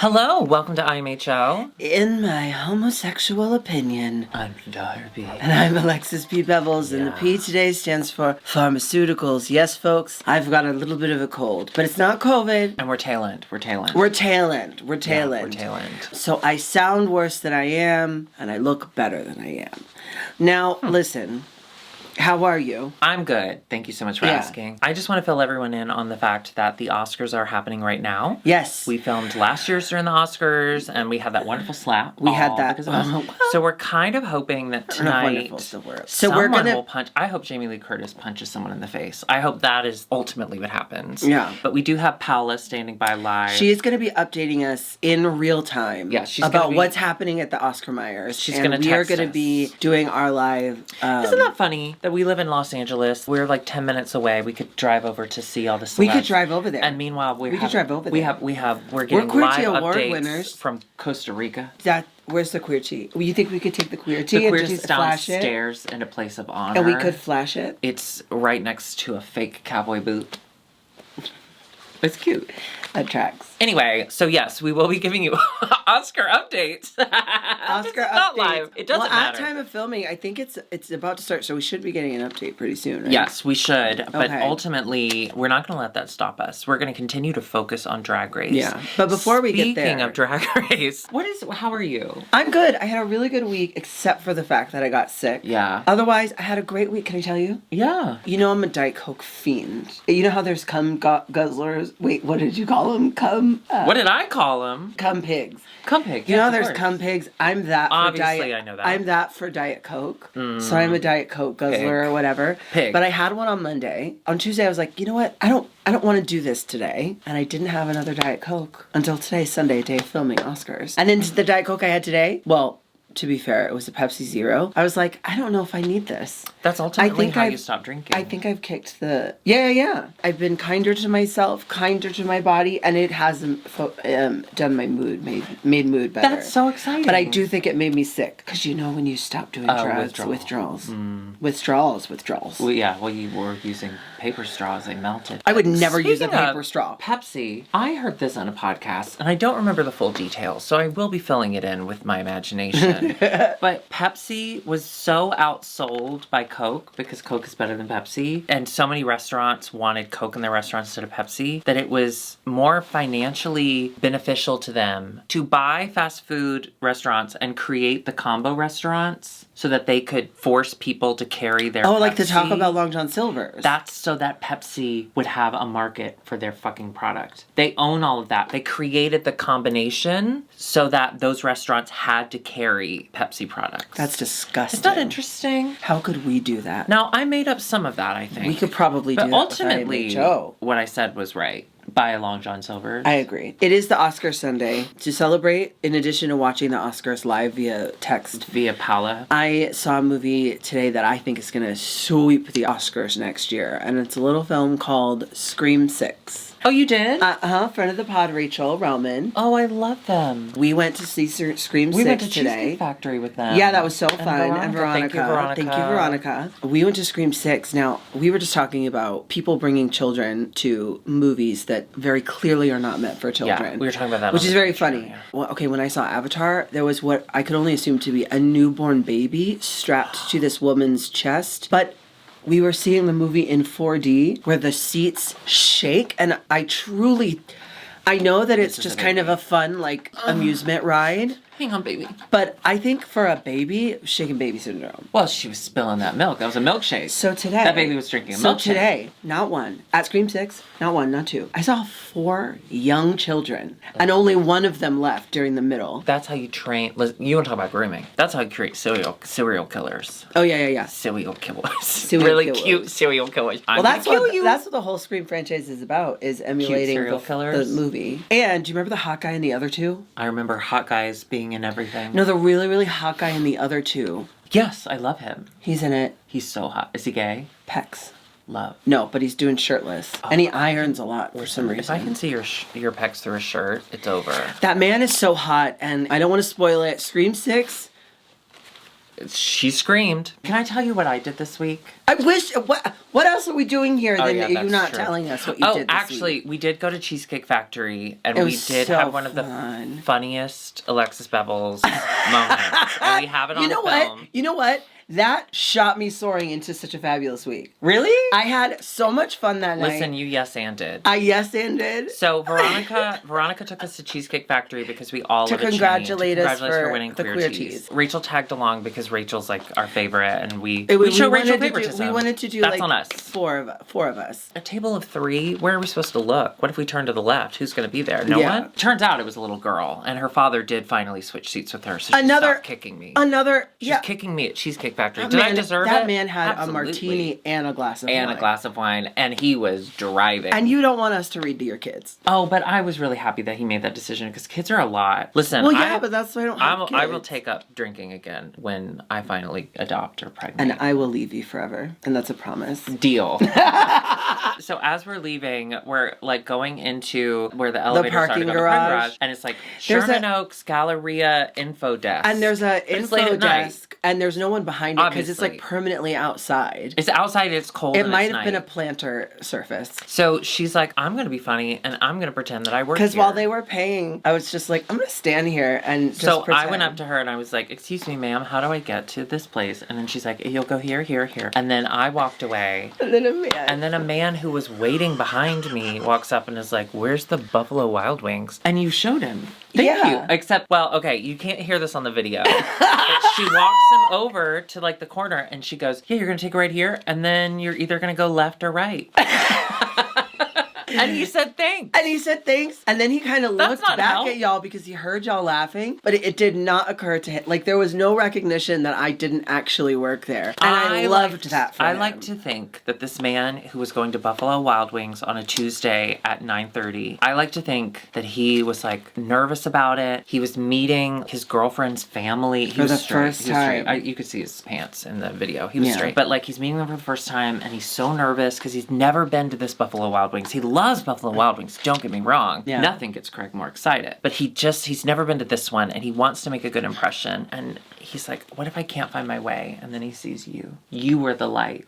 Hello, welcome to IMHO. In my homosexual opinion, I'm Darby. and I'm Alexis P. Bevels, and the P today stands for pharmaceuticals. Yes, folks, I've got a little bit of a cold, but it's not COVID. And we're tail end. We're tail end. So I sound worse than I am, and I look better than I am. Now, listen. How are you? I'm good. Thank you so much for asking. I just want to fill everyone in on the fact that the Oscars are happening right now. Yes. We filmed last year's during the Oscars, and we had that wonderful slap. We had that. Because of us. So we're kind of hoping that tonight someone will punch. I hope Jamie Lee Curtis punches someone in the face. I hope that is ultimately what happens. Yeah. But we do have Paula standing by live. She is going to be updating us in real time. Yeah, she's about what's happening at the Oscar Myers. She's going to text us. We are going to be doing our live. Isn't that funny that we live in Los Angeles? We're like 10 minutes away. We could drive over to see all the celebs. We could drive over there. And meanwhile, we're getting Queer live Award updates winners from Costa Rica. Where's the queer tea? Well, you think we could take the queer tea and just flash it? Downstairs in a place of honor. And we could flash it? It's right next to a fake cowboy boot. It's cute. That tracks. Anyway, so yes, we will be giving you Oscar updates. Oscar updates. Not live. It doesn't matter. At time of filming, I think it's about to start, so we should be getting an update pretty soon, right? Yes, we should. But ultimately, we're not going to let that stop us. We're going to continue to focus on Drag Race. Yeah. But before we get there... Speaking of Drag Race, how are you? I'm good. I had a really good week, except for the fact that I got sick. Yeah. Otherwise, I had a great week. Can I tell you? Yeah. You know I'm a Diet Coke fiend. You know how there's cum guzzlers? Wait, what did you call them? What did I call them? Cum pigs. Cum pigs. You know there's cum pigs? I'm that for Obviously, I know that. I'm that for Diet Coke. So I'm a Diet Coke guzzler or whatever. Pig. But I had one on Monday. On Tuesday I was like, you know what? I don't want to do this today. And I didn't have another Diet Coke until today, Sunday, day of filming Oscars. And then the Diet Coke I had today, well, to be fair, it was a Pepsi Zero. I was like, I don't know if I need this. That's ultimately how you stop drinking. I think I've kicked the... Yeah. I've been kinder to myself, kinder to my body, and it hasn't done my mood, made mood better. That's so exciting. But I do think it made me sick. Because you know when you stop doing drugs, withdrawals. Withdrawals. Well, yeah, you were using paper straws. They melted. I would never use a paper straw. Pepsi. I heard this on a podcast, and I don't remember the full details, so I will be filling it in with my imagination. But Pepsi was so outsold by Coke because Coke is better than Pepsi, and so many restaurants wanted Coke in their restaurants instead of Pepsi that it was more financially beneficial to them to buy fast food restaurants and create the combo restaurants so that they could force people to carry their Pepsi. Like the Taco Bell Long John Silver's. That's so that Pepsi would have a market for their fucking product. They own all of that. They created the combination so that those restaurants had to carry Pepsi products. That's disgusting. Isn't that interesting? How could we do that? Now, I made up some of that, I think. We could probably do that. But ultimately, what I said was right. Buy a Long John Silver's. I agree. It is the Oscar Sunday. To celebrate, in addition to watching the Oscars live via text. Via Paula. I saw a movie today that I think is going to sweep the Oscars next year. And it's a little film called Scream 6. Oh, you did? Friend of the pod, Rachel Relman. Oh, I love them. We went to see Scream 6 today. We went to Cheesecake Factory with them. Yeah, that was so fun. And Veronica. Thank you, Veronica. We went to Scream 6. Now, we were just talking about people bringing children to movies that very clearly are not meant for children. Yeah, we were talking about that. Which is very funny. Yeah. Well, okay, when I saw Avatar, there was what I could only assume to be a newborn baby strapped to this woman's chest. But we were seeing the movie in 4D where the seats shake, and I know that it's just kind of a fun, amusement ride. Hang on, baby. But I think for a baby, shaken baby syndrome. Well, she was spilling that milk. That was a milkshake. So today... That baby was drinking a milkshake. So today, not one, at Scream 6, not one, not two, I saw 4 young children, and only one of them left during the middle. That's how you train... You want to talk about grooming. That's how you create serial killers. Oh, yeah. Serial killers. Really cute serial killers. Well, that's what the whole Scream franchise is about, is emulating the movie. And do you remember the hot guy in the other two? I remember hot guys being in everything. No, the really, really hot guy in the other two. Yes, I love him. He's in it. He's so hot. Is he gay? Pecs. Love. No, but he's doing shirtless. And he irons a lot for some reason. If I can see your pecs through a shirt, it's over. That man is so hot, and I don't want to spoil it. Scream 6 She screamed. Can I tell you what I did this week? I wish. What else are we doing here? Oh, Then yeah, you that's not true. telling us what you did this actually, week? we did go to Cheesecake Factory, and It we was did so have one of the fun. funniest Alexis Bevels moments. And we have it on film. You know what? That shot me soaring into such a fabulous week. Really? I had so much fun that night. Listen, you yes-anded. I yes-anded. So Veronica took us to Cheesecake Factory because we all To love a chain. congratulate us for winning the queer cheese. Rachel tagged along because Rachel's like our favorite, and we show Rachel favoritism. We wanted to do That's like on us. four of us. A table of 3. Where are we supposed to look? What if we turn to the left? Who's going to be there? No Yeah. one. Turns out it was a little girl, and her father did finally switch seats with her. So she stopped kicking me. She's kicking me at Cheesecake Factory. Did I deserve it? That man had Absolutely. a martini and a glass of wine. And a glass of wine, and he was driving. And you don't want us to read to your kids. Oh, but I was really happy that he made that decision because kids are a lot. Listen, well, yeah, but that's why I don't have kids. I will take up drinking again when I finally adopt or pregnant. And I will leave you forever, and that's a promise. Deal. So as we're leaving, we're like going into where the elevators are to parking go to the garage. and it's like Sherman Oaks Galleria info desk. And there's a It's late info at night. desk, and there's no one behind it because it's like Obviously. permanently outside. It's outside. It's cold. It and might it's have been a night. planter surface. So she's like, I'm gonna be funny, and I'm gonna pretend that I work here. Because while they were paying, I was just like, I'm gonna stand here and just So pretend. I went up to her and I was like, excuse me, ma'am, how do I get to this place? And then she's like, you'll go here, here, here. And then I walked away. And then A man who was waiting behind me walks up and is like, where's the Buffalo Wild Wings? And you showed him. Thank you. Except, well, okay, you can't hear this on the video. But she walks him over to like the corner and she goes, yeah, you're going to take a right here. And then you're either going to go left or right. And he said thanks. And then he kind of looked back at y'all because he heard y'all laughing. But it did not occur to him. Like, there was no recognition that I didn't actually work there. And I loved that for him. I like to think that this man who was going to Buffalo Wild Wings on a Tuesday at 9:30, I like to think that he was like nervous about it. He was meeting his girlfriend's family. He for was the straight. first time. You could see his pants in the video. He was straight. But like, he's meeting them for the first time and he's so nervous because he's never been to this Buffalo Wild Wings. He loves Buffalo Wild Wings, don't get me wrong. Yeah. Nothing gets Craig more excited. But he's never been to this one and he wants to make a good impression. And he's like, what if I can't find my way? And then he sees you. You were the light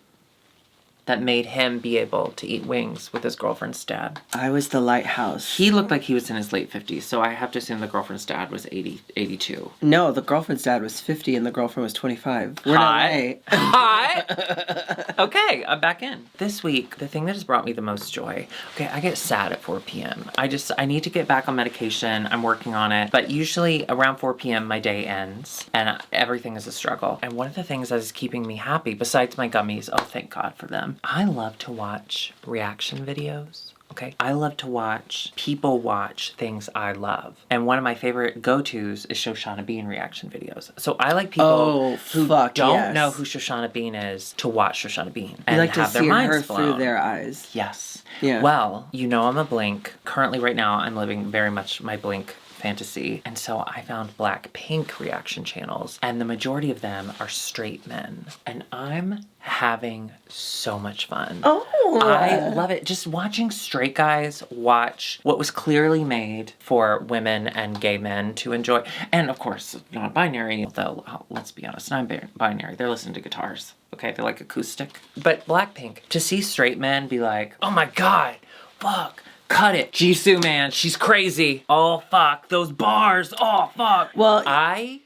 that made him be able to eat wings with his girlfriend's dad. I was the lighthouse. He looked like he was in his late 50s, so I have to assume the girlfriend's dad was 82. No, the girlfriend's dad was 50 and the girlfriend was 25. We're Hot. in LA. Hot. Okay, I'm back in. This week, the thing that has brought me the most joy, okay, I get sad at 4 p.m. I need to get back on medication. I'm working on it. But usually around 4 p.m. my day ends and everything is a struggle. And one of the things that is keeping me happy, besides my gummies, oh, thank God for them, I love to watch reaction videos. Okay. I love to watch people watch things I love. And one of my favorite go-tos is Shoshana Bean reaction videos. So I like people who don't know who Shoshana Bean is to watch Shoshana Bean and like have to their see minds her blown. through their eyes. Yes. Yeah. Well, you know I'm a Blink. Currently right now I'm living very much my Blink fantasy. And so I found Blackpink reaction channels and the majority of them are straight men. And I'm having so much fun. Oh. I love it. Just watching straight guys watch what was clearly made for women and gay men to enjoy. And of course, non-binary, though, let's be honest, non-binary, they're listening to guitars. Okay, they're like acoustic. But Blackpink, to see straight men be like, oh my God, fuck. Cut it. Jisoo, man, she's crazy. Oh, fuck. Those bars. Oh, fuck. Well, I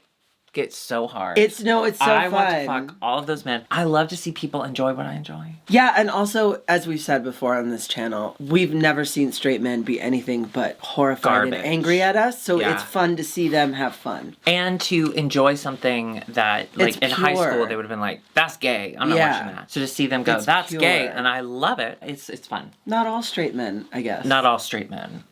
get so hard. It's so fun. I want to fuck all of those men. I love to see people enjoy what I enjoy. Yeah, and also, as we've said before on this channel, we've never seen straight men be anything but horrified and angry at us, so it's fun to see them have fun. And to enjoy something that, like, in high school, they would have been like, that's gay. I'm not watching that. So to see them go, that's gay, and I love it. It's fun. Not all straight men, I guess. Not all straight men.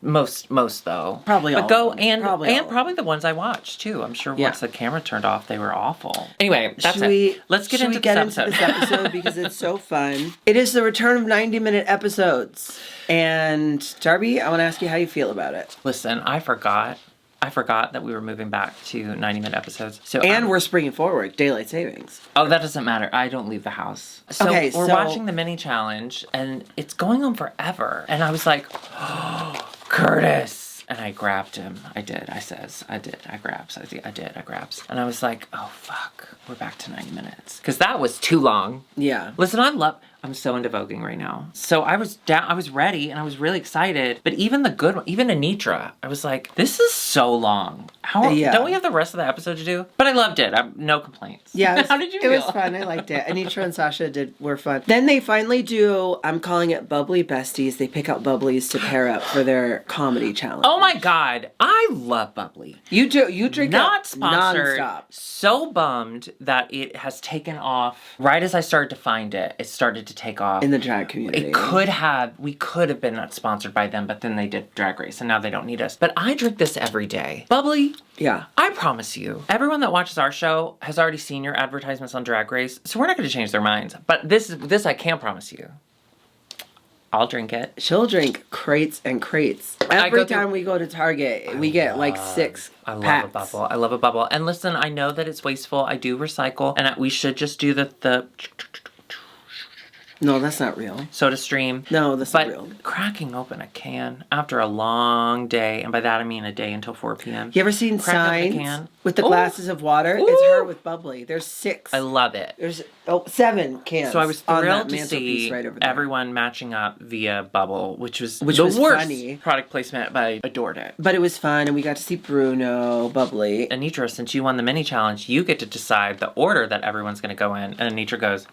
Most though. Probably but all. Go of them. and Probably the ones I watched too. I'm sure once the camera turned off, they were awful. Anyway, that's Let's get into this episode because it's so fun. It is the return of 90-minute episodes, and Darby, I want to ask you how you feel about it. Listen, I forgot that we were moving back to 90-minute episodes. And we're springing forward, daylight savings. Oh, that doesn't matter. I don't leave the house. So we're watching the mini challenge, and it's going on forever. And I was like, oh, Curtis, And I grabbed him. I did. I grabs. And I was like, oh, fuck. We're back to 90 minutes. Because that was too long. Yeah. Listen, I'm so into voguing right now. So I was ready and I was really excited. But even the good one, even Anitra, I was like, this is so long. Don't we have the rest of the episode to do? But I loved it. No complaints. Yeah. How did you feel? It was fun. I liked it. Anitra and Sasha were fun. Then they finally do, I'm calling it Bubbly Besties. They pick out Bubblies to pair up for their comedy challenge. Oh my God. I love Bubbly. You do. You drink Not it sponsored. nonstop. So bummed that it has taken off. Right as I started to find it, it started to take off. In the drag community. We could have been sponsored by them, but then they did Drag Race and now they don't need us. But I drink this every day. Bubbly. Yeah. I promise you, everyone that watches our show has already seen your advertisements on Drag Race, so we're not going to change their minds. But this I can promise you. I'll drink it. She'll drink crates and crates. Every time we go to Target, we get like 6 I love packs. a bubble. I love a bubble. And listen, I know that it's wasteful. I do recycle. And we should just do the No, that's not real. Soda Stream. No, that's not real. Cracking open a can after a long day, and by that I mean a day until 4 p.m. You ever seen Signs with the glasses of water? Ooh. It's her with Bubbly. There's 6. I love it. There's 7 cans. So I was on thrilled that to see right over there. everyone matching up via Bubble, which was the was worst funny. Product placement, but I adored it. But it was fun, and we got to see Bruno, Bubbly. Anitra, since you won the mini challenge, you get to decide the order that everyone's going to go in. And Anitra goes,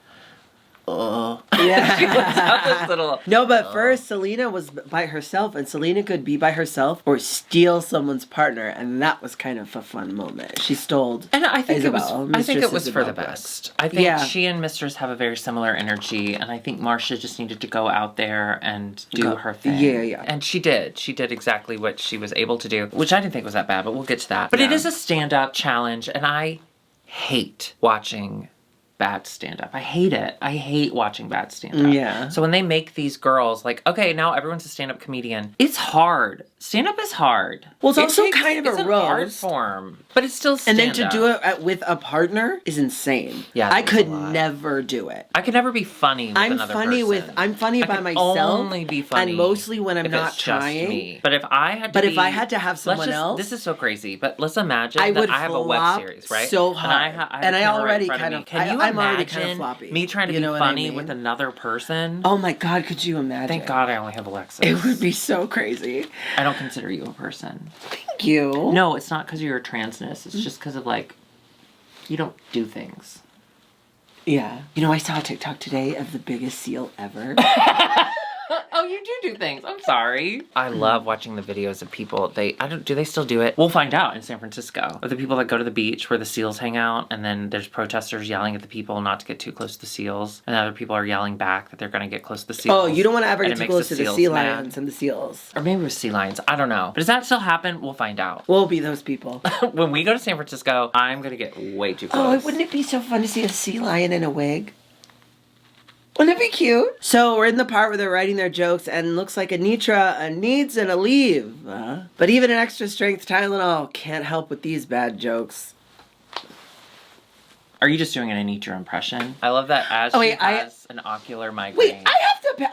oh. Yeah. She lets out this little... No, but first, Selena was by herself, and Selena could be by herself or steal someone's partner, and that was kind of a fun moment. She stole And I think Isabel, it was for the Isabel best. I think she and Mistress have a very similar energy, and I think Marcia just needed to go out there and do her thing. Yeah. And she did. She did exactly what she was able to do, which I didn't think was that bad, but we'll get to that. But it is a stand-up challenge, and I hate watching bad stand-up. I hate it. I hate watching bad stand-up. Yeah. So when they make these girls like, okay, now everyone's a stand-up comedian, it's hard. Stand-up is hard. Well, it's also kind of a it's an art roast. form, but it's still And stand-up. then to do it with a partner is insane. Yeah, I could a lot. never do it. I could never be funny with another person. I'm funny by can myself. Only be funny. And mostly when I'm if not it's just trying. me. But if I had to have someone else, this is so crazy. But let's imagine I that would I have a web flop series, right? so hard. And I already kind of. Can you I'm imagine already kind of floppy. me trying to be funny with another person? Oh my God! Could you imagine? Thank God I only have Alexis. It would be so crazy. I don't consider you a person. Thank you. No, it's not because you're a transness. It's just because of like, you don't do things. Yeah. You know, I saw a TikTok today of the biggest seal ever. Oh, you do things. I'm sorry. I love watching the videos of people. Do they still do it? We'll find out in San Francisco. Of the people that go to the beach where the seals hang out, and then there's protesters yelling at the people not to get too close to the seals, and other people are yelling back that they're going to get close to the seals. Oh, you don't want to ever get too close to the sea mad. lions and the seals. Or maybe it was sea lions. I don't know. But does that still happen? We'll find out. We'll be those people. When we go to San Francisco, I'm going to get way too close. Oh, wouldn't it be so fun to see a sea lion in a wig? Wouldn't it be cute? So we're in the part where they're writing their jokes, and looks like Anitra needs an Aleve. But even an extra strength Tylenol can't help with these bad jokes. Are you just doing an Anitra impression? I love that as she has an ocular migraine. Wait,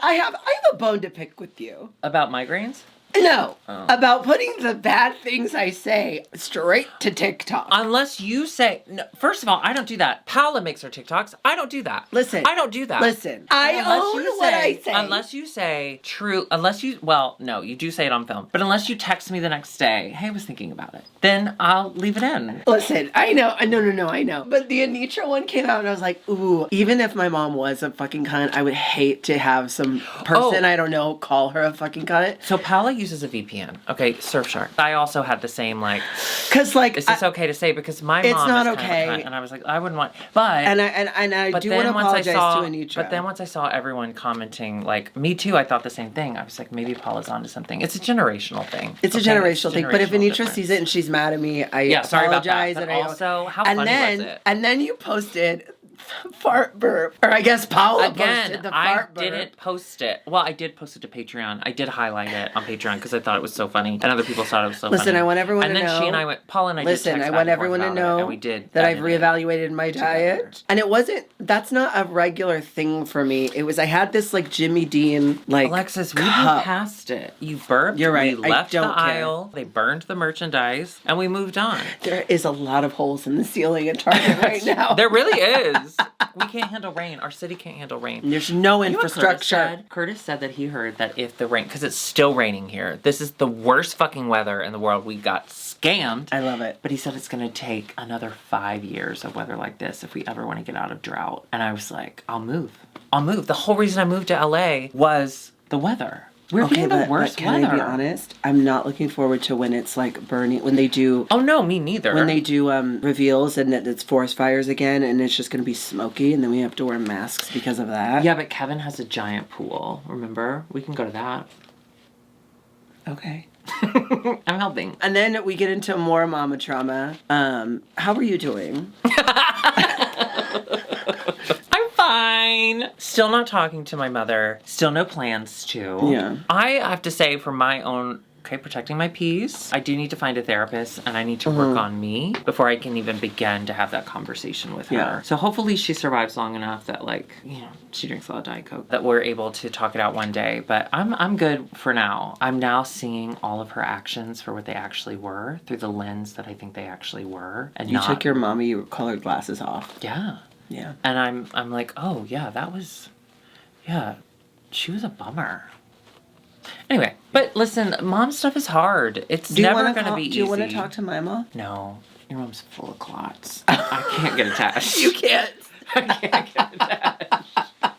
I have a bone to pick with you. About migraines? No, about putting the bad things I say straight to TikTok. Unless you say, no, first of all, I don't do that. Paula makes her TikToks. I don't do that. Listen. I don't do that. Listen. I own what I say. Unless you say no, you do say it on film. But unless you text me the next day, hey, I was thinking about it, then I'll leave it in. Listen, I know. No, I know. But the Anitra one came out and I was like, ooh, even if my mom was a fucking cunt, I would hate to have some person I don't know call her a fucking cunt. So Paula uses a VPN. Okay, Surfshark. I also had the same because is this okay to say? Because my mom not is okay. kind of a cunt, and I was like, I wouldn't want, but and I do want to apologize to Anitra. But then once I saw everyone commenting me too, I thought the same thing. I was like, maybe Paula's onto something. It's a generational thing. It's a generational thing. But if Anitra sees it and she's mad at me, I apologize. Sorry about that. But and also, how funny was it? And then you posted fart burp. Or I guess Paula posted Again, the I fart burp. didn't post it. Well, I did post it to Patreon. I did highlight it on Patreon because I thought it was so funny. And other people thought it was so funny. Listen, I want everyone and to then know. she and I went, Paula and I Listen, did text I back want and forth everyone to about it, know and we did that I've edit it reevaluated my diet. And it wasn't, that's not a regular thing for me. It was, I had this like Jimmy Dean, like, Alexis, we cup. moved past it. You burped. You're right. We I left the don't care. aisle. They burned the merchandise, and we moved on. There is a lot of holes in the ceiling at Target right now. There really is. We can't handle rain. Our city can't handle rain. There's no You know what infrastructure. Curtis said that he heard that if the rain, because it's still raining here, this is the worst fucking weather in the world. We got scammed. I love it. But he said it's going to take another 5 years of weather like this if we ever want to get out of drought. And I was like, I'll move. I'll move. The whole reason I moved to LA was the weather. We're getting the worst can weather. I be honest? I'm not looking forward to when it's like burning, when they do... Oh, no, me neither. When they do reveals and it's forest fires again and it's just going to be smoky and then we have to wear masks because of that. Yeah, but Kevin has a giant pool, remember? We can go to that. Okay. I'm helping. And then we get into more mama trauma. How are you doing? I'm fine. Still not talking to my mother. Still no plans to. Yeah. I have to say, for my own, protecting my peace, I do need to find a therapist and I need to work on me before I can even begin to have that conversation with her. Yeah. So hopefully she survives long enough that, like, you know, she drinks a lot of Diet Coke, that we're able to talk it out one day. But I'm good for now. I'm now seeing all of her actions for what they actually were through the lens that I think they actually were. And You took your mommy colored glasses off. Yeah. Yeah. And I'm like, oh, yeah, she was a bummer. Anyway, but listen, mom stuff is hard. It's never going to be easy. Do you want to talk to my mom? No, your mom's full of clots. I can't get attached. You can't. I can't get attached.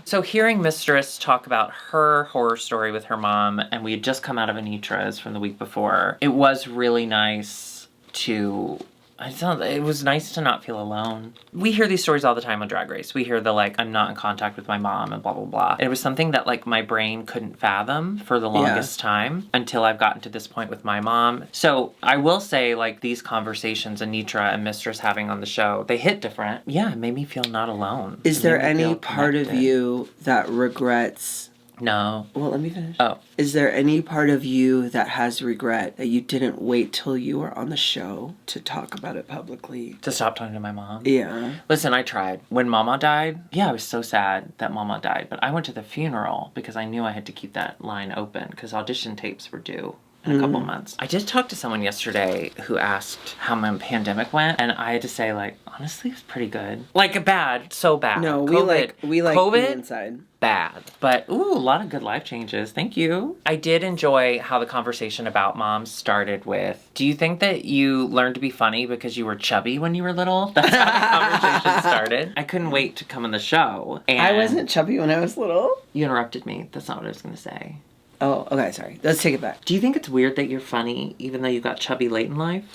So hearing Mistress talk about her horror story with her mom, and we had just come out of Anitra's from the week before, it was really nice to... it was nice to not feel alone. We hear these stories all the time on Drag Race. We hear the, like, I'm not in contact with my mom and blah, blah, blah. And it was something that, like, my brain couldn't fathom for the longest time until I've gotten to this point with my mom. So I will say, like, these conversations Anitra and Mistress having on the show, they hit different. Yeah, it made me feel not alone. Is there any part of you that regrets... No. Well, let me finish. Oh. Is there any part of you that has regret that you didn't wait till you were on the show to talk about it publicly? To stop talking to my mom? Yeah. Listen, I tried. When Mama died, I was so sad that Mama died. But I went to the funeral because I knew I had to keep that line open because audition tapes were due in a couple months. I did talk to someone yesterday who asked how my pandemic went, and I had to say, like, honestly, it was pretty good. Like, bad, so bad. No, COVID, we like COVID, the inside. Bad. But, ooh, a lot of good life changes. Thank you. I did enjoy how the conversation about mom started with, do you think that you learned to be funny because you were chubby when you were little? That's how the conversation started. I couldn't wait to come on the show. And I wasn't chubby when I was little. You interrupted me. That's not what I was going to say. Oh, okay, sorry. Let's take it back. Do you think it's weird that you're funny even though you got chubby late in life?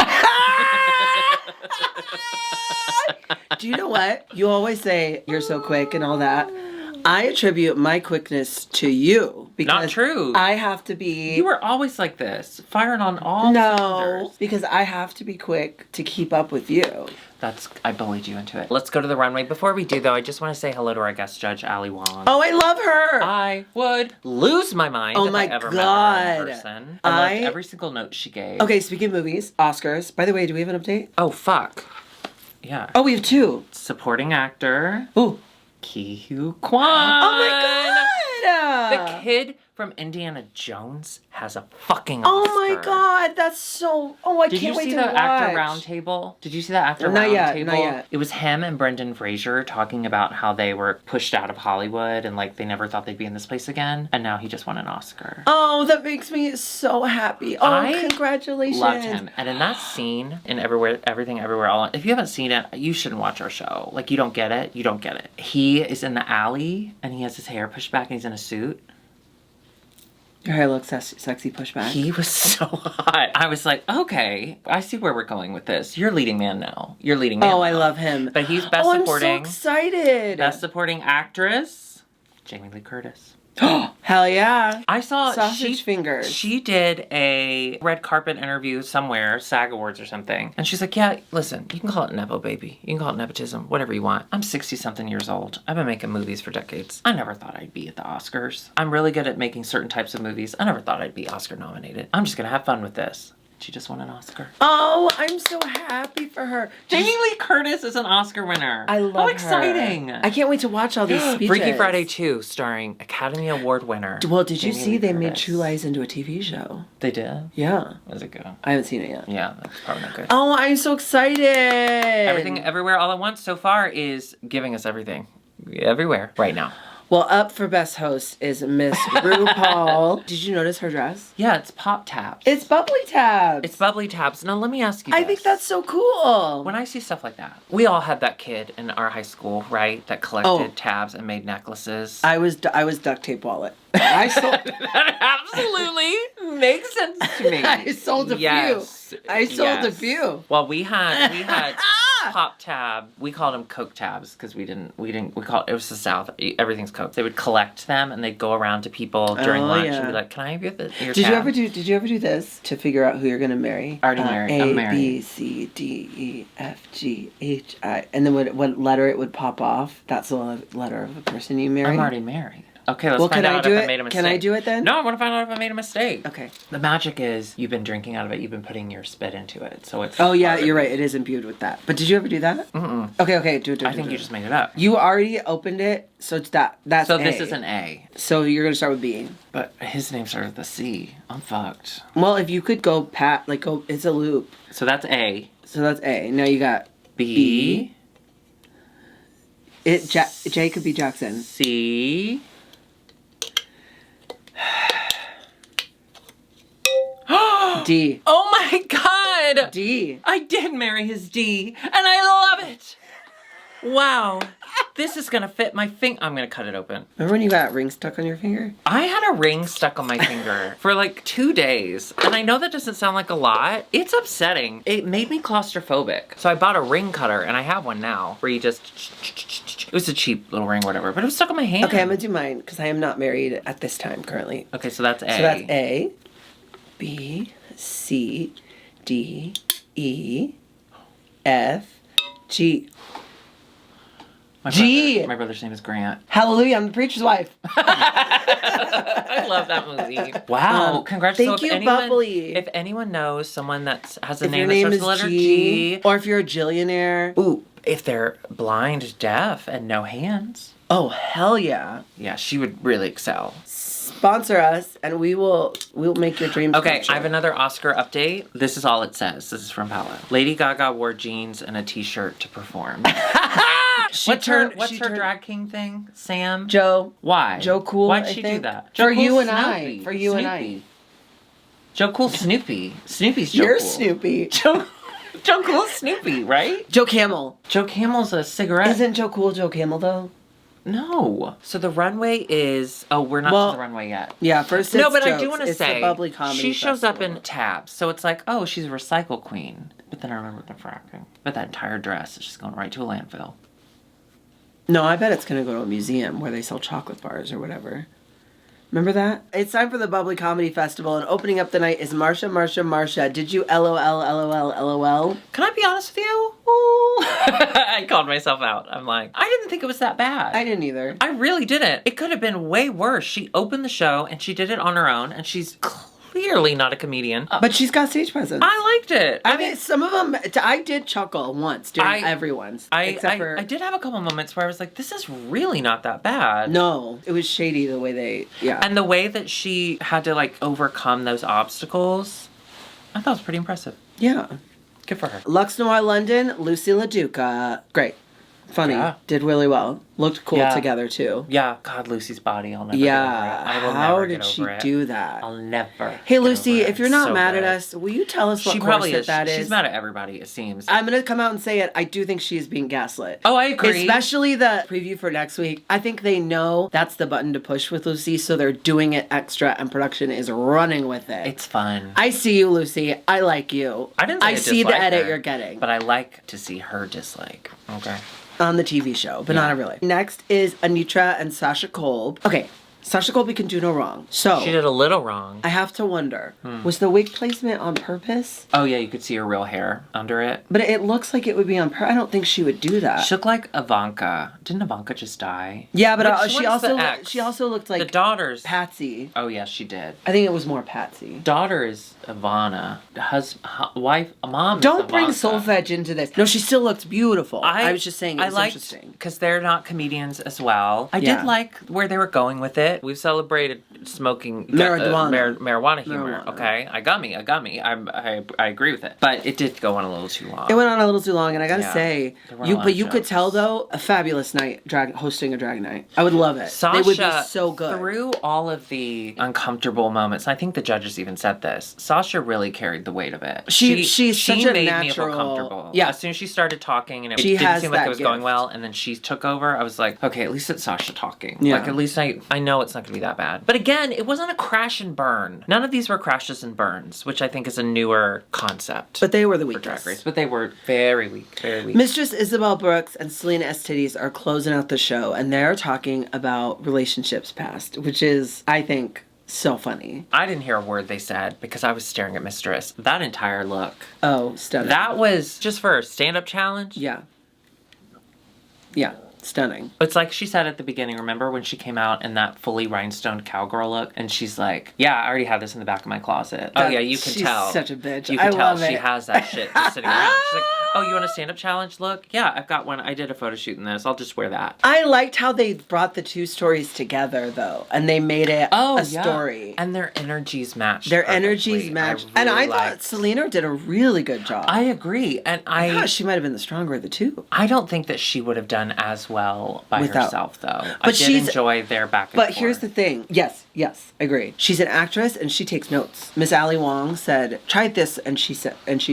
Do you know what? You always say you're so quick and all that. I attribute my quickness to you. Because Not true. I have to be... You were always like this, firing on all cylinders. Because I have to be quick to keep up with you. I bullied you into it. Let's go to the runway. Before we do, though, I just want to say hello to our guest judge, Ali Wong. Oh, I love her! I would lose my mind if I ever met her in person. I loved every single note she gave. Okay, speaking of movies, Oscars. By the way, do we have an update? Oh, fuck. Yeah. Oh, we have two. Supporting actor. Ooh. Ki-Hugh Kwan. Oh my god! The kid from Indiana Jones has a fucking Oscar. Oh my god, that's so... Oh, I can't wait to watch. Did you see the actor roundtable? Did you see that actor roundtable? Not yet. It was him and Brendan Fraser talking about how they were pushed out of Hollywood and, like, they never thought they'd be in this place again. And now he just won an Oscar. Oh, that makes me so happy. Oh, congratulations. Loved him. And in that scene, in Everything Everywhere All... If you haven't seen it, you shouldn't watch our show. Like, you don't get it. You don't get it. He is in the alley and he has his hair pushed back and he's in a suit. Your hair looks sexy pushback. He was so hot. I was like, okay, I see where we're going with this. You're leading man now. You're leading man. Oh, now. I love him. But he's best supporting. I'm so excited. Best supporting actress, Jamie Lee Curtis. Hell yeah. I saw Sausage fingers. She did a red carpet interview somewhere, SAG Awards or something. And she's like, yeah, listen, you can call it Nepo baby. You can call it nepotism, whatever you want. I'm 60-something years old. I've been making movies for decades. I never thought I'd be at the Oscars. I'm really good at making certain types of movies. I never thought I'd be Oscar nominated. I'm just gonna have fun with this. She just won an Oscar. Oh, I'm so happy for her. Jamie Lee Curtis is an Oscar winner. I love How her. exciting. I can't wait to watch all these speeches. Freaky Friday 2, starring Academy Award winner. Well, did you Jamie see Lee they made Curtis. True Lies into a TV show? They did? Yeah. Was it good? I haven't seen it yet. Yeah, that's probably not good. Oh, I'm so excited. Everything Everywhere All at Once so far is giving us everything. Everywhere. Right now. Well, up for Best Host is Miss RuPaul. Did you notice her dress? Yeah, it's pop tabs. It's bubbly tabs. It's bubbly tabs. Now let me ask you I this. think that's so cool. When I see stuff like that, we all had that kid in our high school, right? That collected tabs and made necklaces. I was duct tape wallet. I sold. That absolutely makes sense to me. I sold a few. I sold a few. Well, we had pop tab. We called them Coke tabs because we called it was the South. Everything's Coke. They would collect them and they'd go around to people during lunch and be like, "Can I have your tab?" Did you ever do this to figure out who you're gonna marry? Already married. I'm married. A B C D E F G H I, and then what letter it would pop off? That's the letter of the person you married. I'm already married. Okay, let's find out if I made a mistake. Can I do it then? No, I want to find out if I made a mistake. Okay. The magic is you've been drinking out of it. You've been putting your spit into it, so it's. Oh yeah, you're right. It is imbued with that. But did you ever do that? Mm-mm. Okay. Do it. I think you just made it up. You already opened it, so it's that's So A. this is an A. So you're gonna start with B. But his name started with a C. I'm fucked. Well, if you could go it's a loop. So that's A. So that's A. Now you got B. J could be Jackson. C. D. Oh my god! D. I did marry his D, and I love it! Wow. This is gonna fit my finger. I'm gonna cut it open. Remember when you got a ring stuck on your finger? I had a ring stuck on my finger for like 2 days. And I know that doesn't sound like a lot. It's upsetting. It made me claustrophobic. So I bought a ring cutter, and I have one now, where you just... It was a cheap little ring, whatever, but it was stuck on my hand. Okay, I'm gonna do mine, because I am not married at this time currently. Okay, so that's A. So that's A, B, C, D, E, F, G. My brother's name is Grant. Hallelujah, I'm the preacher's wife. I love that movie. Wow, congratulations. Thank you, Bubbly. If anyone knows someone that has a If name your that name starts with the is letter G, G. or if you're a Jillionaire. Ooh, if they're blind, deaf, and no hands. Oh, hell yeah. Yeah, she would really excel. Sponsor us, and we'll make your dreams Okay, come true. I have another Oscar update. This is all it says. This is from Paolo. Lady Gaga wore jeans and a t-shirt to perform. What's her drag king thing? Sam? Joe. Why? Joe Cool, Why'd I she think. do that? For Joe you Cool and I. Snoopy. For you and I. Snoopy. Joe Cool Snoopy. Snoopy's Joe You're Cool. Snoopy. Joe Cool Snoopy, right? Joe Camel. Joe Camel's a cigarette. Isn't Joe Cool Joe Camel, though? No. So the runway is... Oh, we're not to the runway yet. Yeah, first it's No, but jokes. I do want to It's say, the bubbly comedy she shows festival. up in tabs. So it's like, oh, she's a recycle queen. But then I remember the fracking. But that entire dress is just going right to a landfill. No, I bet it's going to go to a museum where they sell chocolate bars or whatever. Remember that? It's time for the Bubbly Comedy Festival, and opening up the night is Marsha. Did you LOL? Can I be honest with you? Ooh. I called myself out. I'm like, I didn't think it was that bad. I didn't either. I really didn't. It could have been way worse. She opened the show, and she did it on her own, and she's clearly not a comedian. But she's got stage presence. I liked it. I mean, some of them, I did chuckle once during everyone's. I did have a couple moments where I was like, this is really not that bad. No, it was shady the way they, And the way that she had to, like, overcome those obstacles, I thought was pretty impressive. Yeah. Good for her. Lux Noir London, Lucy LaDuca. Great. Funny. Yeah. Did really well. Looked cool together, too. Yeah. God, Lucy's body, I'll never get over it. I will never get over it. How did she do that? I'll never. Hey, Lucy, if you're not mad at us, will you tell us what corset that is? She's mad at everybody, it seems. I'm going to come out and say it. I do think she is being gaslit. Oh, I agree. Especially the preview for next week. I think they know that's the button to push with Lucy, so they're doing it extra, and production is running with it. It's fun. I see you, Lucy. I like you. I see the edit you're getting. But I like to see her dislike. Okay. On the TV show, but not really. Next is Anitra and Sasha Kolb. Okay, Sasha Colby can do no wrong. So She did a little wrong. I have to wonder, was the wig placement on purpose? Oh yeah, you could see her real hair under it. But it looks like it would be on purpose. I don't think she would do that. She looked like Ivanka. Didn't Ivanka just die? Yeah, but Which she one's the also ex? she also looked like The daughter's. Patsy. Oh yeah, she did. I think it was more Patsy. Daughter is Ivana. Wife, mom. Don't is bring Ivanka. Solfege into this. No, she still looked beautiful. I was just saying it was interesting. Because they're not comedians as well. I Yeah. did like where they were going with it. We've celebrated smoking marijuana humor. Marijuana. Okay, I gummy. I agree with it, but it did go on a little too long. It went on a little too long, and I gotta Yeah. say, There were a lot of you could jokes. tell though, a fabulous night hosting a drag night. I would love it. Sasha, They would be so good. Through all of the uncomfortable moments, I think the judges even said this, Sasha really carried the weight of it. She's such a made natural. me feel comfortable. Yeah. As soon as she started talking and it She didn't has seem like that it was going gift. well, and then she took over, I was like, okay, at least it's Sasha talking. Yeah. Like, at least I know it's not going to be that bad. But again, it wasn't a crash and burn. None of these were crashes and burns, which I think is a newer concept. But they were the for Drag Race. weakest. But they were very weak, very weak. Mistress Isabel Brooks and Selena Estides are closing out the show, and they're talking about relationships past, which is, I think, so funny. I didn't hear a word they said because I was staring at Mistress. That entire look. Oh, stunning. That was just for a stand-up challenge. Yeah. Yeah. Stunning. It's like she said at the beginning, remember when she came out in that fully rhinestoned cowgirl look? And she's like, yeah, I already have this in the back of my closet. Oh yeah, you can she's tell. Such a bitch. You can I tell love she it. has that shit just sitting around. She's like, oh, you want a stand-up challenge look? Yeah, I've got one. I did a photo shoot in this. I'll just wear that. I liked how they brought the two stories together, though, and they made it a story. And their energies matched. Their perfectly. energies matched. I And I really thought liked- Selena did a really good job. I agree. And I thought she might have been the stronger of the two. I don't think that she would have done as well by herself, though. I But did she's- enjoy their back and But forth. here's the thing. Yes, agree. She's an actress and she takes notes. Miss Ali Wong said, "Try this," and she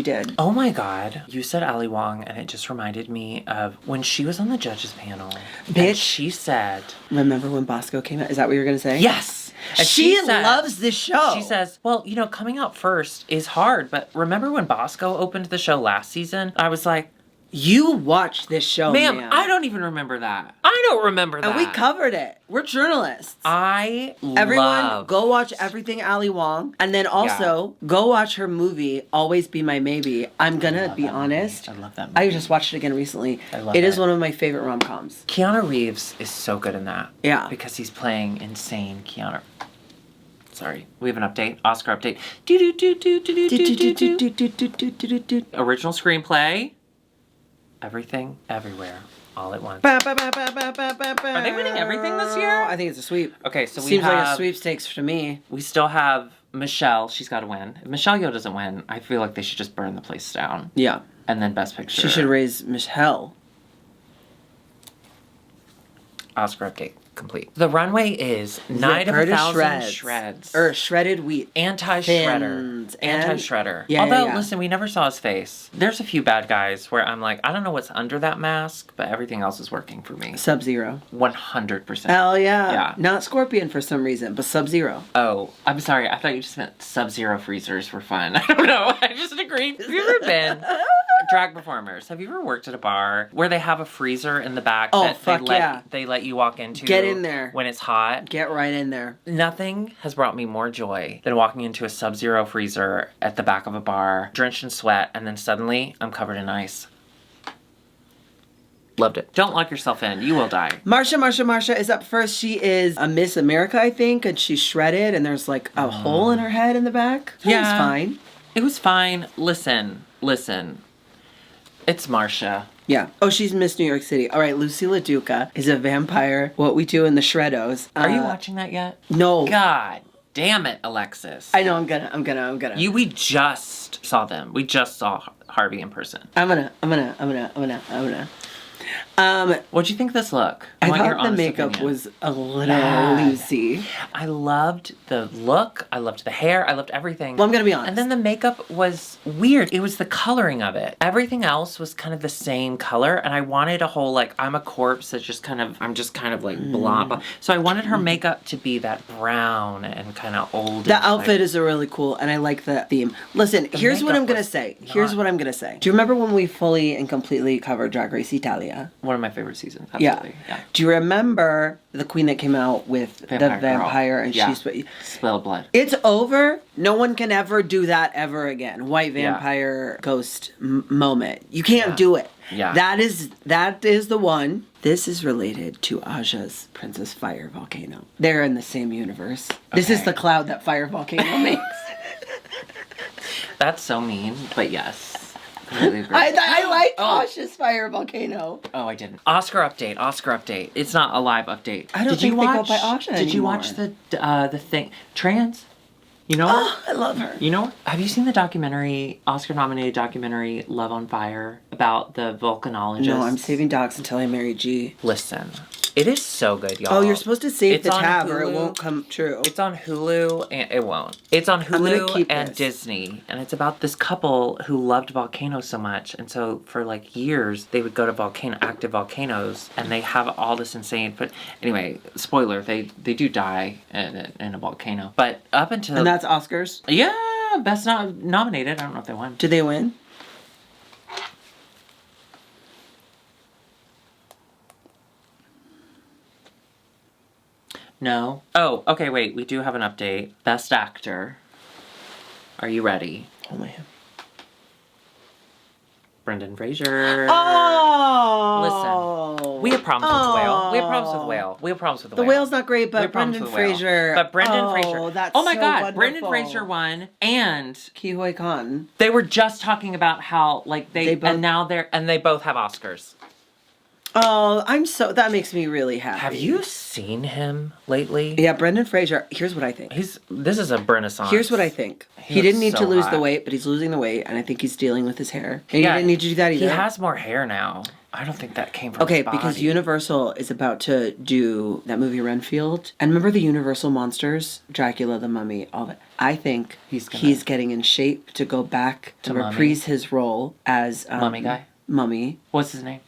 did. Oh my God. You said Ali Wong, and it just reminded me of when she was on the judges panel. And Bitch. she said, Remember when Bosco came out? Is that what you were gonna say? yes. And She said- loves this show. She says, well, you know, coming out first is hard, but remember when Bosco opened the show last season? I was like, You watched this show, ma'am, I don't even remember that. I don't remember that. And we covered it. We're journalists. Everyone Everyone, go watch everything Ali Wong. And then also, go watch her movie, Always Be My Maybe. I'm gonna be honest. I love that movie. I just watched it again recently. I love It is it. one of my favorite rom-coms. Keanu Reeves is so good in that. Yeah. Because he's playing insane Keanu. Sorry, we have an update. Oscar update. Do-do-do-do-do-do-do-do-do. Original screenplay. Everything, everywhere, all at once. Are Are they winning everything this year? I think it's a sweep. Okay, so we Seems have. like a sweepstakes to me. We still have Michelle. She's got to win. If Michelle Yeoh doesn't win, I feel like they should just burn the place down. Yeah. And then Best Picture. She should raise Michelle. Oscar update complete. The runway is Night of a Thousand Shreds. Or shredded wheat. Anti-shredder. Fins and- Anti-shredder. Yeah, Although, yeah. listen, we never saw his face. There's a few bad guys where I'm like, I don't know what's under that mask, but everything else is working for me. Sub-Zero. 100%. Hell yeah. Yeah. Not Scorpion for some reason, but Sub-Zero. Oh, I'm sorry. I thought you just meant Sub-Zero freezers were fun. I don't know. I just agreed. Have you ever been drag performers? Have you ever worked at a bar where they have a freezer in the back Oh, that fuck yeah. they let you walk into? Get in there. When it's hot. Get right in there. Nothing has brought me more joy than walking into a Sub-Zero freezer at the back of a bar, drenched in sweat, and then suddenly I'm covered in ice. Loved it. Don't lock yourself in. You will die. Marsha is up first. She is a Miss America, I think, and she's shredded, and there's like a hole in her head in the back. Yeah. It's fine. It was fine. Listen. It's Marsha. Yeah. Oh, she's Miss New York City. All right, Lucilla Duca is a vampire. What We Do in the Shreddos. Are you watching that yet? No. God damn it, Alexis. I know. I'm gonna. We just saw them. We just saw Harvey in person. I'm gonna. What'd you think of this look? I want your thought the honest makeup opinion. was a little Bad. loosey. I loved the look. I loved the hair. I loved everything. Well, I'm gonna be honest. And then the makeup was weird. It was the coloring of it. Everything else was kind of the same color, and I wanted a whole like I'm a corpse that's just kind of like blah blah. So I wanted her makeup to be that brown and kind of old. The outfit is a really cool, and I like the theme. Listen, here's what makeup I'm gonna was say. not- Here's what I'm gonna say. Do you remember when we fully and completely covered Drag Race Italia? Yeah. One of my favorite seasons. Yeah. Absolutely. Yeah. Do you remember the queen that came out with the vampire girl. and Yeah. she spilled blood? It's over. No one can ever do that ever again. White vampire ghost moment. You can't do it. Yeah. That is the one. This is related to Aja's Princess Fire Volcano. They're in the same universe. Okay. This is the cloud that Fire Volcano makes. That's so mean, but yes. Completely agree. I like Aja's Fire Volcano. Oh, I didn't. Oscar update. It's not a live update. I don't think they go by Aja Did you anymore. watch the thing? Trans? You know her? Oh, I love her. You know her? Have you seen the documentary, Oscar-nominated documentary, Love on Fire, about the volcanologist? No, I'm saving docs until I marry G. Listen, it is so good, y'all. Oh, you're supposed to save It's the on tab or it Hulu. won't come true. It's on Hulu, and it won't. It's on gonna Hulu keep and this. Disney, and it's about this couple who loved volcanoes so much, and so for like years they would go to active volcanoes, and they have all this insane. But anyway, spoiler: they do die in a volcano. But up until And that's Oscars? yeah, best nominated. I don't know if they won. Did they win? No. Oh, okay. Wait, we do have an update. Best actor. Are you ready? Oh, man. Brendan Fraser. Oh! Listen, we have problems with the whale. We have problems with the whale. We have problems with the The whale. whale's not great, We have but problems Brendan with the whale. Fraser. But Brendan Fraser. That's oh my so God, wonderful. Brendan Fraser won, and Ki Hoi Kwan. they were just talking about how like they both- and they both have Oscars. Oh, that makes me really happy. Have you seen him lately? Yeah, Brendan Fraser. Here's what I think. This is a renaissance. Here's what I think. He looks didn't need so to lose hot. the weight, but he's losing the weight, and I think he's dealing with his hair. And Yeah, he didn't need to do that either. He has more hair now. I don't think that came from Okay, his body. because Universal is about to do that movie Renfield. And remember the Universal monsters? Dracula, the Mummy, all that. I think he's getting in shape to go back to Mummy. reprise his role as... Mummy guy? Mummy. What's his name?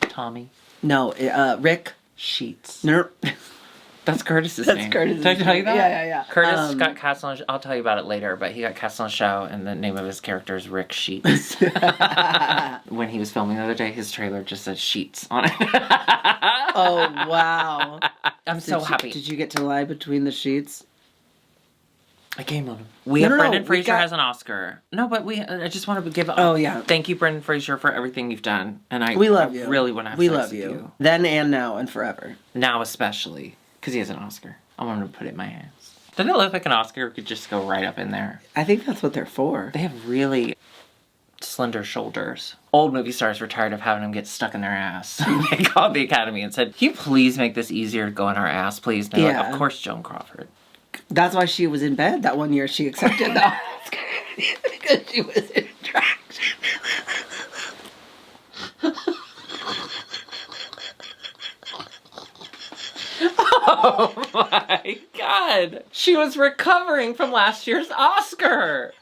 Tommy. No, Rick. Sheets. No. That's Curtis's That's name. Curtis's Did I tell you name. that? Yeah. Curtis got cast on. I'll tell you about it later. But he got cast on a show, and the name of his character is Rick Sheets. When he was filming the other day, his trailer just said Sheets on it. Oh, wow. I'm so happy. Did you get to lie between the sheets? I came on him. Brendan Fraser has an Oscar. No, but I just want to give. Oh yeah. Thank you, Brendan Fraser, for everything you've done, and we love you. Really want to have we sex love with you. Then and now and forever. Now especially because he has an Oscar. I want him to put it in my hands. Doesn't it look like an Oscar could just go right up in there? I think that's what they're for. They have really slender shoulders. Old movie stars were tired of having them get stuck in their ass. They called the Academy and said, "Can you please make this easier to go in our ass, please?" And they're like, "Of course, Joan Crawford." That's why she was in bed that one year. She accepted the Oscar because she was in drag. Oh my God. She was recovering from last year's Oscar.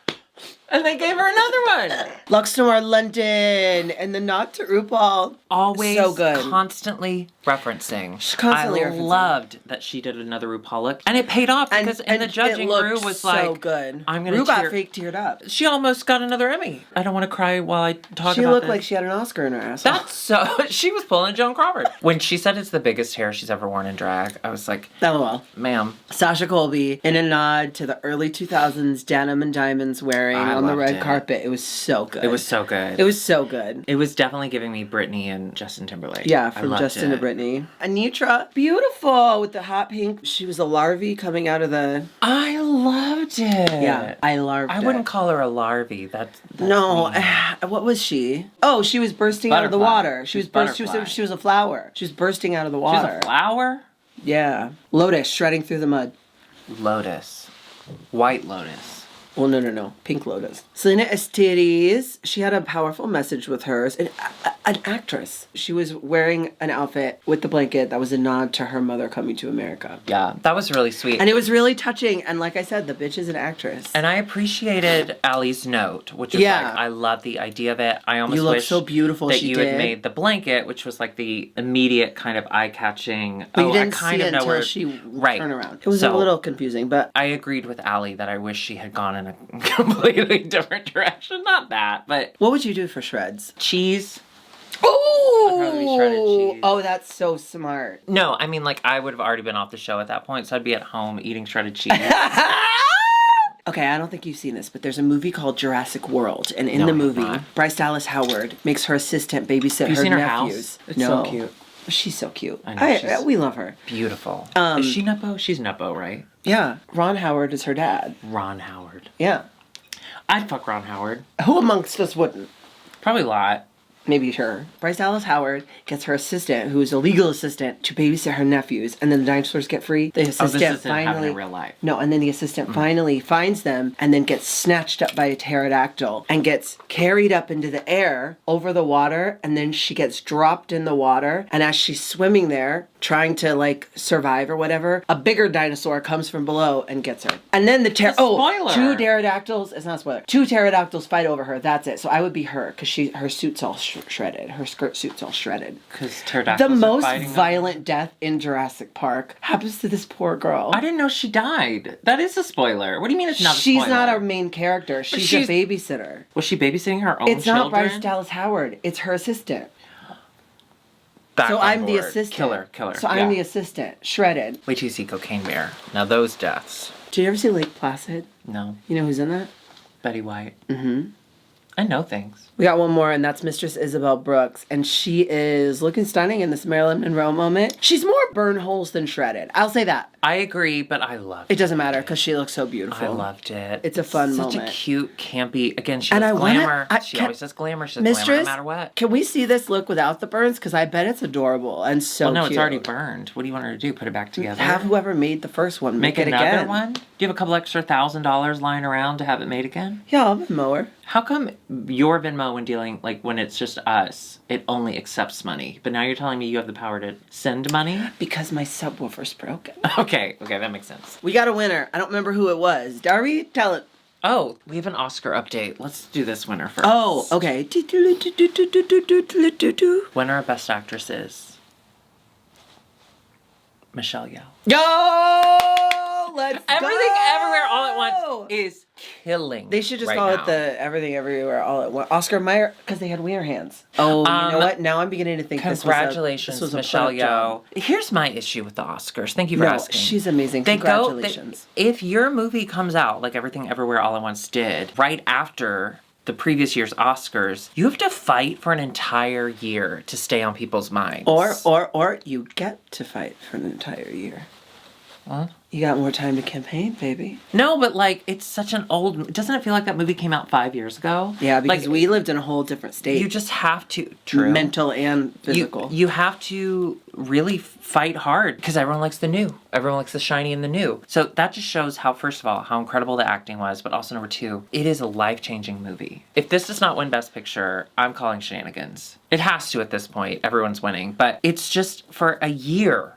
And they gave her another one. Luxembourg, London, and the nod to RuPaul. Always so good. constantly referencing. She's constantly I referencing. loved that she did another RuPaul look. And it paid off because in the judging, it looked Ru was so like, good. I'm going Ru to got tear. fake teared up. She almost got another Emmy. I don't want to cry while I talk She about looked this. like she had an Oscar in her ass. That's so... She was pulling Joan Crawford. When she said it's the biggest hair she's ever worn in drag, I was like, LOL. ma'am. Sasha Colby, in a nod to the early 2000s denim and diamonds wearing I on the loved red it. carpet. It was so good. It was so good. It was so good. It was definitely giving me Britney and Justin Timberlake. Yeah, I from loved Justin it. to Britney. Anitra, beautiful with the hot pink. She was a larvae coming out of the... I loved it. Yeah, I loved it. I wouldn't call her a larvae. That's No, mean. what was she? Oh, she was bursting out of the Butterfly. water. She was Butterfly. she was a flower. She was bursting out of the She's water. a flower? Yeah. Lotus shredding through the mud. Lotus. White lotus. Well, no. Pink Lotus. Selena Estides, she had a powerful message with hers. An actress. She was wearing an outfit with the blanket that was a nod to her mother coming to America. Yeah, that was really sweet. And it was really touching. And like I said, the bitch is an actress. And I appreciated Allie's note, which was Yeah. like, I love the idea of it. I almost You look wish so beautiful, that she you did. had made the blanket, which was like the immediate kind of eye-catching. But you I didn't kind see of it know where until she right. turned around. It was So, a little confusing, but... I agreed with Allie that I wish she had gone in a completely different direction. Not that, but What would you do for shreds? cheese. Oh! I'd rather be shredded cheese. Oh, that's so smart. No, I mean, like, I would have already been off the show at that point, so I'd be at home eating shredded cheese. Okay, I don't think you've seen this, but there's a movie called Jurassic World, and in No, the I have movie, not. Bryce Dallas Howard makes her assistant babysit Have you her seen her nephews. house? It's No. so cute. She's so cute. I know, We love her. Beautiful. Is she Nepo? She's Nepo, right? Yeah, Ron Howard is her dad. Ron Howard. Yeah. I'd fuck Ron Howard. Who amongst us wouldn't? Probably a lot. Maybe her. Bryce Dallas Howard gets her assistant, who is a legal assistant, to babysit her nephews, and then the dinosaurs get free. The assistant this isn't finally happening in real life. No, and then the assistant finally finds them and then gets snatched up by a pterodactyl and gets carried up into the air over the water, and then she gets dropped in the water, and as she's swimming there, trying to like survive or whatever, a bigger dinosaur comes from below and gets her. And then the spoiler. two pterodactyls, it's not a spoiler. Two pterodactyls fight over her. That's it. So I would be her because her suit's all shredded. Her skirt suit's all shredded. Because pterodactyls The are most fighting violent death in Jurassic Park happens to this poor girl. I didn't know she died. That is a spoiler. What do you mean it's not a spoiler? She's not our main character. She's a babysitter. Was she babysitting her own It's children? not Bryce Dallas Howard. It's her assistant. Back So on I'm the board. assistant. Killer. So I'm the assistant. Shredded. Wait till you see Cocaine Bear. Now those deaths. Did you ever see Lake Placid? No. You know who's in that? Betty White. Mm-hmm. I know things. We got one more, and that's Mistress Isabel Brooks, and she is looking stunning in this Marilyn Monroe moment. She's more burn holes than shredded. I'll say that. I agree, but I loved It doesn't matter because she looks so beautiful. I loved it. It's a fun Such moment. a cute, campy. Again, she And does I wanna- glamour. I She can- always does glamour. She does glamour Mistress, no matter what. can we see this look without the burns? Because I bet it's adorable and so Well, no, cute. it's already burned. What do you want her to do? Put it back together? Have whoever made the first one Make it another again. one? Do you have a couple extra $1,000 lying around to have it made again? Yeah, I'll be mower. How come your Venmo, when dealing, like when it's just us, it only accepts money? But now you're telling me you have the power to send money? Because my subwoofer's broken. Okay, that makes sense. We got a winner. I don't remember who it was. Darby, tell it. Oh, we have an Oscar update. Let's do this winner first. Oh, okay. Winner of Best Actress is Michelle Yeoh. Yo! Let's Everything go! Everywhere All at Once is killing. They should just right call now. it the Everything Everywhere All at Once. Oscar Mayer, because they had wiener hands. Oh, you know what? Now I'm beginning to think Congratulations, this was a Michelle put-up job. Yeoh. Here's my issue with the Oscars. Thank you for No, asking. she's amazing. Congratulations. If your movie comes out like Everything Everywhere All at Once did, right after the previous year's Oscars, you have to fight for an entire year to stay on people's minds. Or you get to fight for an entire year. Huh? You got more time to campaign, baby. No, but like, it's such an old... Doesn't it feel like that movie came out 5 years ago? Yeah, because like, we lived in a whole different state. You just have to... True. Mental and physical. You have to really fight hard because everyone likes the new. Everyone likes the shiny and the new. So that just shows how, first of all, how incredible the acting was, but also number two, it is a life-changing movie. If this does not win Best Picture, I'm calling shenanigans. It has to at this point. Everyone's winning. But it's just for a year.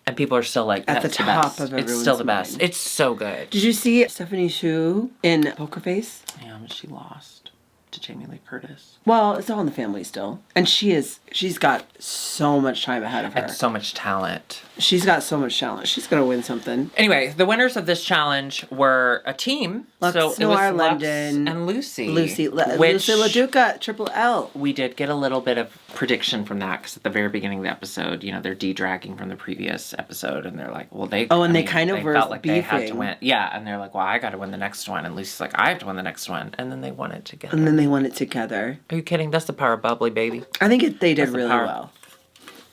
And people are still like, At the that's top best. of everyone's It's still the best. mind. It's so good. Did you see Stephanie Hsu in Poker Face? Yeah, but she lost to Jamie Lee Curtis. Well, it's all in the family still. And she's got so much time ahead of her. And so much talent. She's got so much talent. She's going to win something. Anyway, the winners of this challenge were a team. Lux so it was Noir Lux London and Lucy. Lucy which LaDuca, Triple L. we did get a little bit of prediction from that because at the very beginning of the episode, you know, they're de-dragging from the previous episode and they're like, well, they kind of were felt like they had to beefing. win. Yeah, and they're like, well, I got to win the next one. And Lucy's like, I have to win the next one. And then they won it together. And then they won it together. Are you kidding? That's the power of bubbly, baby. I think they did That's the really power. well.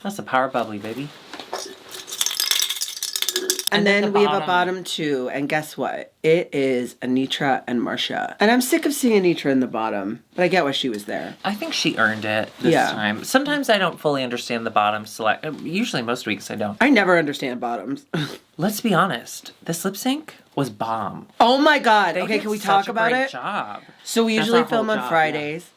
That's the power of bubbly, baby. And then the we have a bottom two, and guess what? It is Anitra and Marcia. And I'm sick of seeing Anitra in the bottom, but I get why she was there. I think she earned it this time. Sometimes I don't fully understand the bottom select. Usually most weeks I don't. I never understand bottoms. Let's be honest. This lip sync was bomb. Oh my god. They Okay, did can we such talk a about great it? Job. So we That's usually our whole film on job, Fridays.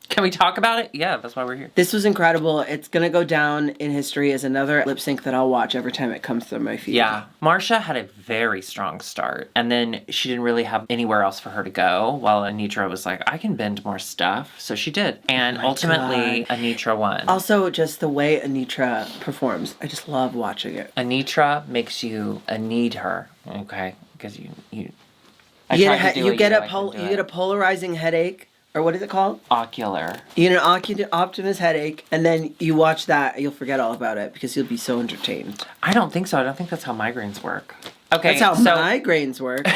Can we talk about it? Yeah, that's why we're here. This was incredible. It's gonna go down in history as another lip sync that I'll watch every time it comes through my feed. Yeah. Marcia had a very strong start, and then she didn't really have anywhere else for her to go, while Anitra was like, I can bend more stuff. So she did. And ultimately, Anitra won. Also, just the way Anitra performs. I just love watching it. Anitra makes you need her, okay? Because you You get a polarizing headache or what is it called? Ocular. You get an Optimus headache, and then you watch that, and you'll forget all about it because you'll be so entertained. I don't think so. I don't think that's how migraines work. Okay, That's how migraines work.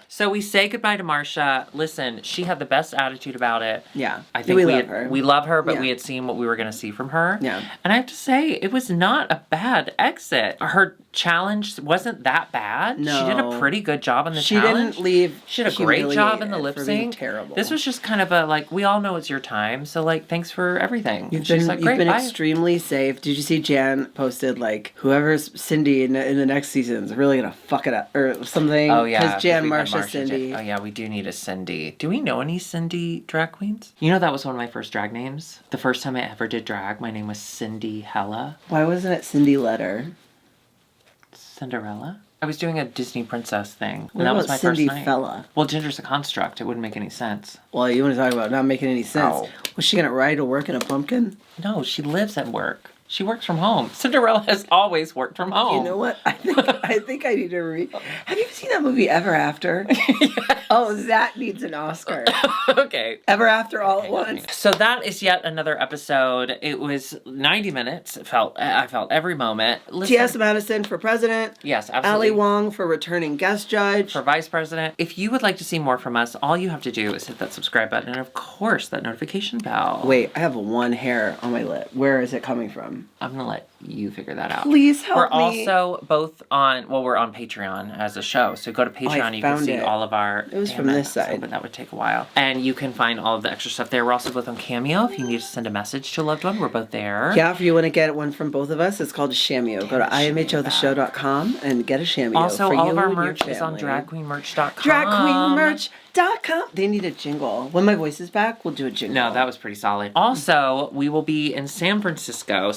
So we say goodbye to Marcia. Listen, she had the best attitude about it. Yeah. I think we love her, but we had seen what we were going to see from her. Yeah. And I have to say, it was not a bad exit. Her challenge wasn't that bad. No. She did a pretty good job in the challenge. She didn't leave. She did a great job in the lip for being sync. terrible. This was just kind of a, like, we all know it's your time, so, like, thanks for everything. You've She's been, like, great, bye. extremely safe. Did you see Jan posted, like, whoever's Cindy in the next season is really going to fuck it up or something? Oh, yeah. Because Jan, Marcia, Cindy. Oh, yeah, we do need a Cindy. Do we know any Cindy drag queens? You know, that was one of my first drag names. The first time I ever did drag, my name was Cindy Hella. Why wasn't it Cindy Letter? Cinderella? I was doing a Disney princess thing. What And that about was my Cindy first night. Fella? Well, Ginger's a construct. It wouldn't make any sense. Well, you want to talk about not making any sense. Oh. Was she going to ride or work in a pumpkin? No, she lives at work. She works from home. Cinderella has always worked from home. You know what? I think I need to Have you seen that movie Ever After? Yes. Oh, that needs an Oscar. Okay. Ever After all at once. So that is yet another episode. It was 90 minutes. I felt every moment. T.S. Madison for president. Yes, absolutely. Ali Wong for returning guest judge. For vice president. If you would like to see more from us, all you have to do is hit that subscribe button and, of course, that notification bell. Wait, I have one hair on my lip. Where is it coming from? I'm going to let you figure that out. Please help me. We're also both on, we're on Patreon as a show. So go to Patreon. You can see all of our... It was from this side. But that would take a while. And you can find all of the extra stuff there. We're also both on Cameo. If you need to send a message to a loved one, we're both there. Yeah, if you want to get one from both of us, it's called a Cameo. Go to IMHOtheSHOW.com and get a Cameo. Also, for all you of our and merch your is on family. dragqueenmerch.com. Dragqueenmerch.com. They need a jingle. When my voice is back, we'll do a jingle. No, that was pretty solid. Also, we will be in San Francisco.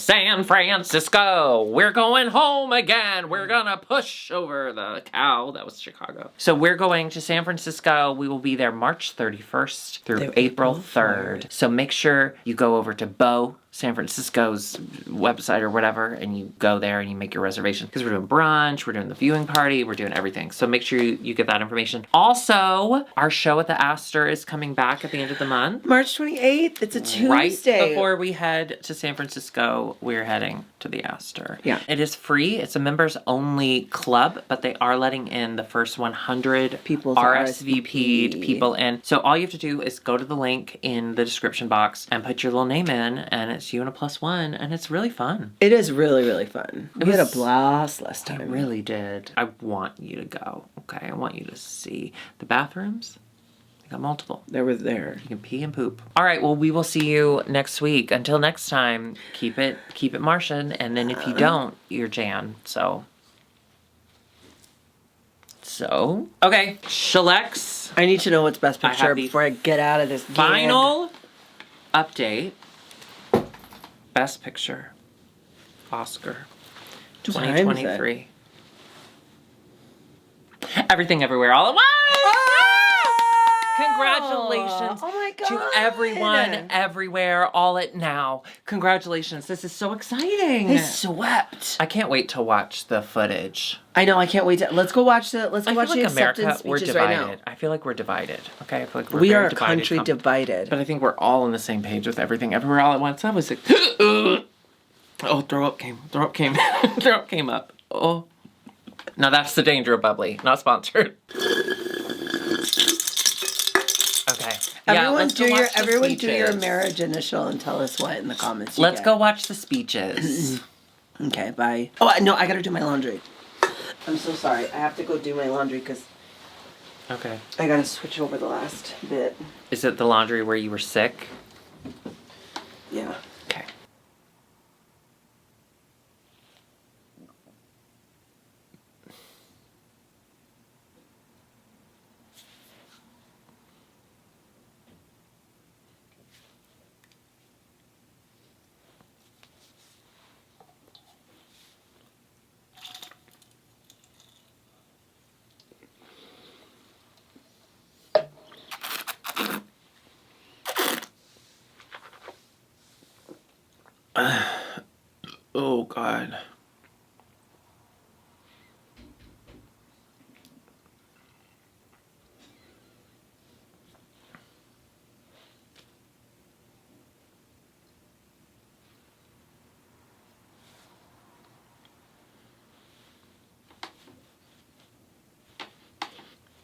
We're going home again. We're gonna push over the cow. That was Chicago. So we're going to San Francisco. We will be there March 31st through April 3rd. So make sure you go over to Beaux, San Francisco's website or whatever, and you go there and you make your reservation. Because we're doing brunch, we're doing the viewing party, we're doing everything. So make sure you get that information. Also, our show at the Aster is coming back at the end of the month. March 28th. It's a Tuesday. Right before we head to San Francisco, we're heading to the Aster. Yeah. It is free. It's a members only club, but they are letting in the first 100 people RSVP'd people in. So all you have to do is go to the link in the description box and put your little name in, and it's you and a +1, and it's really fun. It is really, really fun. We had a blast last time. I really did. I want you to go, okay? I want you to see the bathrooms. I got multiple. They were there. You can pee and poop. All right, well, we will see you next week. Until next time, keep it Martian, and then if you don't, you're Jan, so... Okay, Shalex. I need to know what's best picture before I get out of this final update. Best Picture, Oscar, 2023. Everything Everywhere All at Once! Congratulations to everyone, everywhere, all at now. Congratulations. This is so exciting. They swept. I can't wait to watch the footage. I know, I can't wait to. Let's go watch the Acceptance America, we're divided. Right now. I feel like we're divided. Okay, I feel like we are a country divided. But I think we're all on the same page with Everything Everywhere All at Once. That was like, oh, throw up came up. Oh. Now that's the danger of bubbly. Not sponsored. Okay. Everyone do your marriage initial and tell us what in the comments. Let's go watch the speeches. Okay, bye. Oh no, I gotta do my laundry. I'm so sorry. I have to go do my laundry because. Okay. I gotta switch over the last bit. Is it the laundry where you were sick? Yeah. Okay. Oh, God.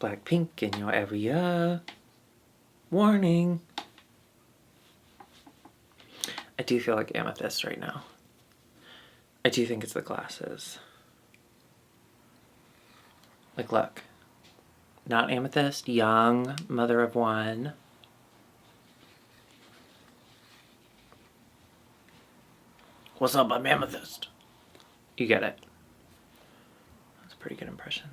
Black pink in your area. Warning. I do feel like amethyst right now. I do think it's the glasses. Like, look. Not amethyst. Young. Mother of one. What's up? I'm amethyst. You get it. That's a pretty good impression.